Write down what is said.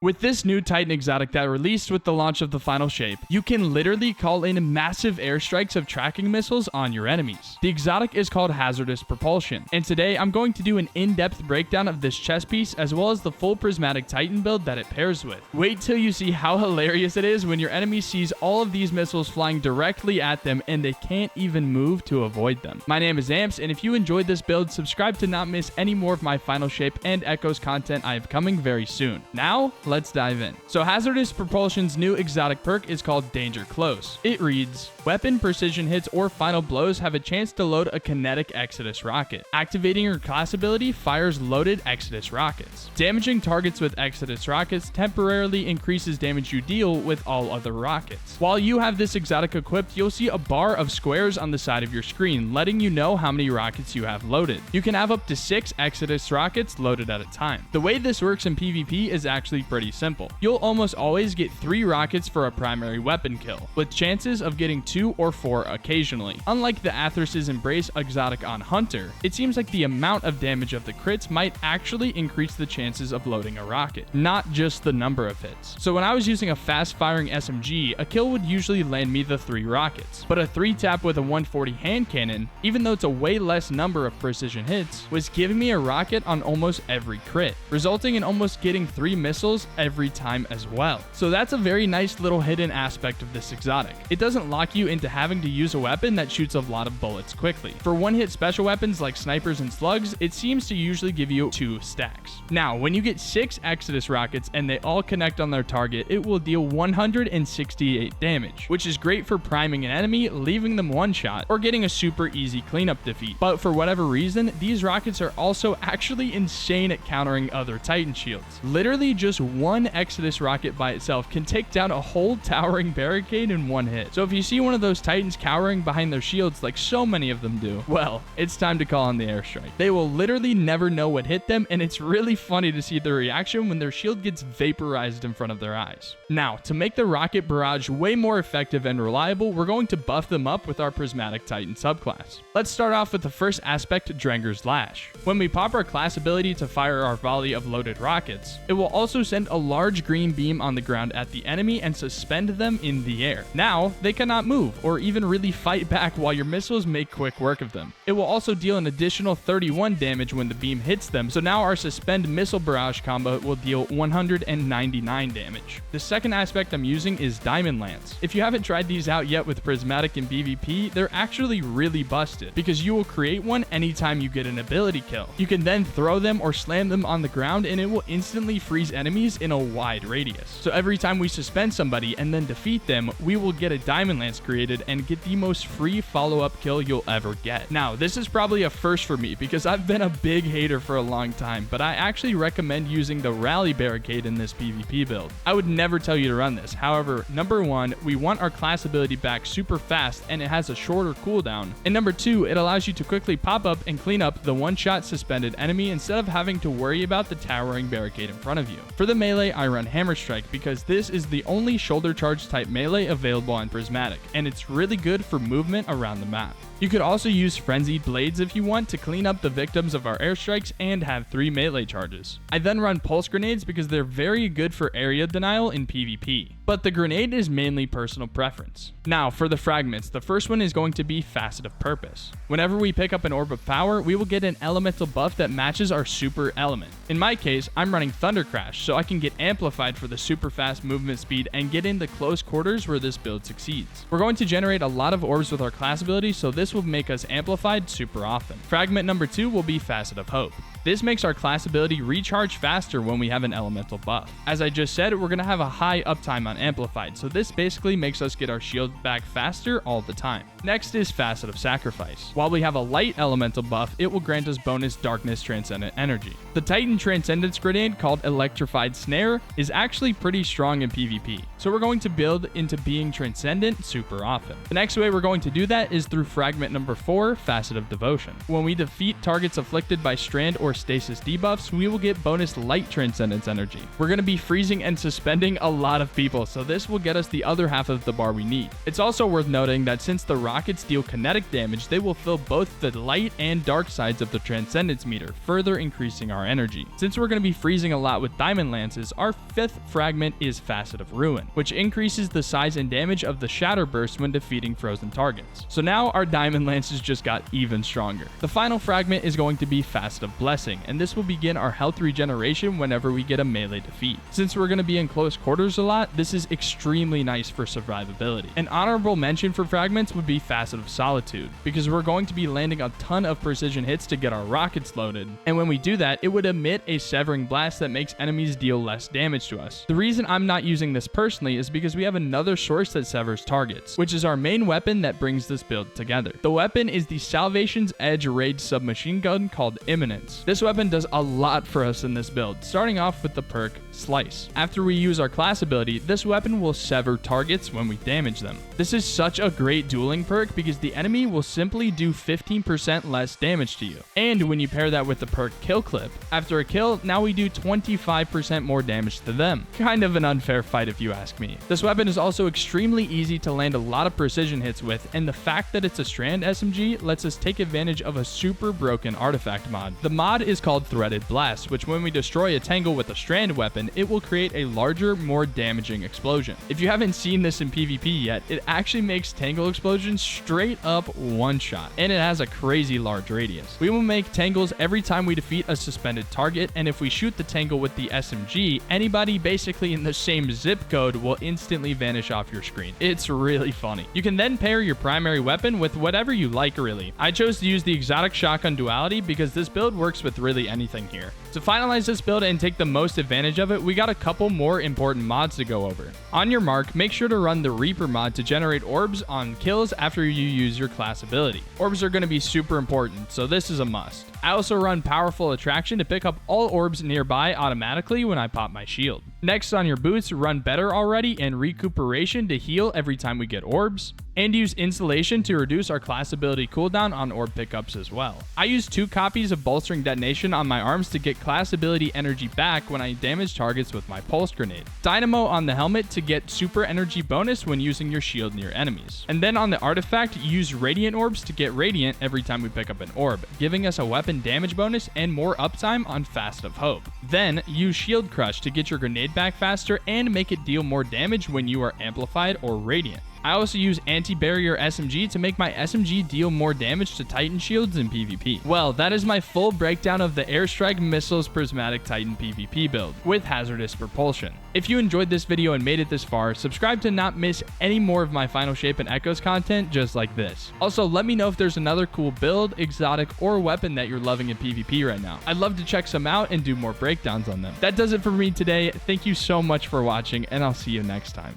With this new Titan exotic that released with the launch of the final shape, you can literally call in massive airstrikes of tracking missiles on your enemies. The exotic is called Hazardous Propulsion, and today I'm going to do an in-depth breakdown of this chess piece as well as the full Prismatic Titan build that it pairs with. Wait till you see how hilarious it is when your enemy sees all of these missiles flying directly at them and they can't even move to avoid them. My name is Amps, and if you enjoyed this build, subscribe to not miss any more of my final shape and Echoes content I have coming very soon. Now, let's dive in. So Hazardous Propulsion's new exotic perk is called Danger Close. It reads, weapon precision hits or final blows have a chance to load a kinetic Exodus rocket. Activating your class ability fires loaded Exodus rockets. Damaging targets with Exodus rockets temporarily increases damage you deal with all other rockets. While you have this exotic equipped, you'll see a bar of squares on the side of your screen, letting you know how many rockets you have loaded. You can have up to 6 Exodus rockets loaded at a time. The way this works in PvP is actually pretty simple. You'll almost always get 3 rockets for a primary weapon kill, with chances of getting 2 or 4 occasionally. Unlike the Athers's Embrace exotic on Hunter, it seems like the amount of damage of the crits might actually increase the chances of loading a rocket, not just the number of hits. So when I was using a fast-firing SMG, a kill would usually land me the 3 rockets, but a 3-tap with a 140 hand cannon, even though it's a way less number of precision hits, was giving me a rocket on almost every crit, resulting in almost getting 3 missiles every time as well. So that's a very nice little hidden aspect of this exotic. It doesn't lock you into having to use a weapon that shoots a lot of bullets quickly. For one-hit special weapons like snipers and slugs, it seems to usually give you 2 stacks. Now, when you get 6 Exodus rockets and they all connect on their target, it will deal 168 damage, which is great for priming an enemy, leaving them one shot, or getting a super easy cleanup defeat. But for whatever reason, these rockets are also actually insane at countering other Titan shields. Literally just one Exodus rocket by itself can take down a whole towering barricade in one hit. So if you see one of those Titans cowering behind their shields like so many of them do, well, it's time to call on the airstrike. They will literally never know what hit them, and it's really funny to see their reaction when their shield gets vaporized in front of their eyes. Now, to make the rocket barrage way more effective and reliable, we're going to buff them up with our Prismatic Titan subclass. Let's start off with the first aspect, Drenger's Lash. When we pop our class ability to fire our volley of loaded rockets, it will also send a large green beam on the ground at the enemy and suspend them in the air. Now, they cannot move or even really fight back while your missiles make quick work of them. It will also deal an additional 31 damage when the beam hits them, so now our suspend missile barrage combo will deal 199 damage. The second aspect I'm using is Diamond Lance. If you haven't tried these out yet with Prismatic and PvP, they're actually really busted because you will create one anytime you get an ability kill. You can then throw them or slam them on the ground and it will instantly freeze enemies in a wide radius. So every time we suspend somebody and then defeat them, we will get a Diamond Lance created and get the most free follow-up kill you'll ever get. Now, this is probably a first for me because I've been a big hater for a long time, but I actually recommend using the Rally Barricade in this PvP build. I would never tell you to run this. However, number 1, we want our class ability back super fast and it has a shorter cooldown. And number 2, it allows you to quickly pop up and clean up the one-shot suspended enemy instead of having to worry about the towering barricade in front of you. For the melee, I run Hammer Strike because this is the only shoulder charge type melee available on Prismatic, and it's really good for movement around the map. You could also use Frenzied Blades if you want to clean up the victims of our airstrikes and have 3 melee charges. I then run Pulse Grenades because they're very good for area denial in PvP, but the grenade is mainly personal preference. Now, for the fragments, the first one is going to be Facet of Purpose. Whenever we pick up an Orb of Power, we will get an elemental buff that matches our super element. In my case, I'm running Thunder Crash, so I can get amplified for the super fast movement speed and get into close quarters where this build succeeds. We're going to generate a lot of orbs with our class ability, so this will make us amplified super often. Fragment number 2 will be Facet of Hope. This makes our class ability recharge faster when we have an elemental buff. As I just said, we're going to have a high uptime on Amplified, so this basically makes us get our shield back faster all the time. Next is Facet of Sacrifice. While we have a light elemental buff, it will grant us bonus Darkness Transcendent energy. The Titan Transcendence grenade called Electrified Snare is actually pretty strong in PvP, so we're going to build into being transcendent super often. The next way we're going to do that is through fragment number 4, Facet of Devotion. When we defeat targets afflicted by strand or stasis debuffs, we will get bonus light transcendence energy. We're going to be freezing and suspending a lot of people, so this will get us the other half of the bar we need. It's also worth noting that since the rockets deal kinetic damage, they will fill both the light and dark sides of the transcendence meter, further increasing our energy. Since we're going to be freezing a lot with diamond lances, our 5th fragment is Facet of Ruin, which increases the size and damage of the shatter burst when defeating frozen targets. So now our diamond lances just got even stronger. The final fragment is going to be Facet of Blessing, and this will begin our health regeneration whenever we get a melee defeat. Since we're going to be in close quarters a lot, this is extremely nice for survivability. An honorable mention for fragments would be Facet of Solitude, because we're going to be landing a ton of precision hits to get our rockets loaded, and when we do that, it would emit a severing blast that makes enemies deal less damage to us. The reason I'm not using this personally is because we have another source that severs targets, which is our main weapon that brings this build together. The weapon is the Salvation's Edge Raid submachine gun called Imminence. This weapon does a lot for us in this build, starting off with the perk Slice. After we use our class ability, this weapon will sever targets when we damage them. This is such a great dueling perk because the enemy will simply do 15% less damage to you. And when you pair that with the perk Kill Clip, after a kill, now we do 25% more damage to them. Kind of an unfair fight if you ask me. This weapon is also extremely easy to land a lot of precision hits with, and the fact that it's a strand SMG lets us take advantage of a super broken artifact mod. The mod is called Threaded Blast, which when we destroy a tangle with a strand weapon, it will create a larger, more damaging explosion. If you haven't seen this in PvP yet, it actually makes tangle explosions straight up one shot, and it has a crazy large radius. We will make tangles every time we defeat a suspended target, and if we shoot the tangle with the SMG, anybody basically in the same zip code will instantly vanish off your screen. It's really funny. You can then pair your primary weapon with whatever you like really. I chose to use the exotic shotgun duality because this build works with really anything here. To finalize this build and take the most advantage of it, we got a couple more important mods to go over. On your mark, make sure to run the Reaper mod to generate orbs on kills after you use your class ability. Orbs are going to be super important, so this is a must. I also run Powerful Attraction to pick up all orbs nearby automatically when I pop my shield. Next, on your boots, run Better Already and Recuperation to heal every time we get orbs, and use Insulation to reduce our class ability cooldown on orb pickups as well. I use 2 copies of Bolstering Detonation on my arms to get class ability energy back when I damage targets with my Pulse Grenade. Dynamo on the helmet to get super energy bonus when using your shield near enemies. And then on the artifact, use Radiant Orbs to get Radiant every time we pick up an orb, giving us a weapon damage bonus and more uptime on Facet of Hope. Then use Shield Crush to get your grenade back faster and make it deal more damage when you are amplified or radiant. I also use Anti-Barrier SMG to make my SMG deal more damage to Titan shields in PvP. Well, that is my full breakdown of the Airstrike Missiles Prismatic Titan PvP build with Hazardous Propulsion. If you enjoyed this video and made it this far, subscribe to not miss any more of my Final Shape and Echoes content just like this. Also, let me know if there's another cool build, exotic, or weapon that you're loving in PvP right now. I'd love to check some out and do more breakdowns on them. That does it for me today. Thank you so much for watching, and I'll see you next time.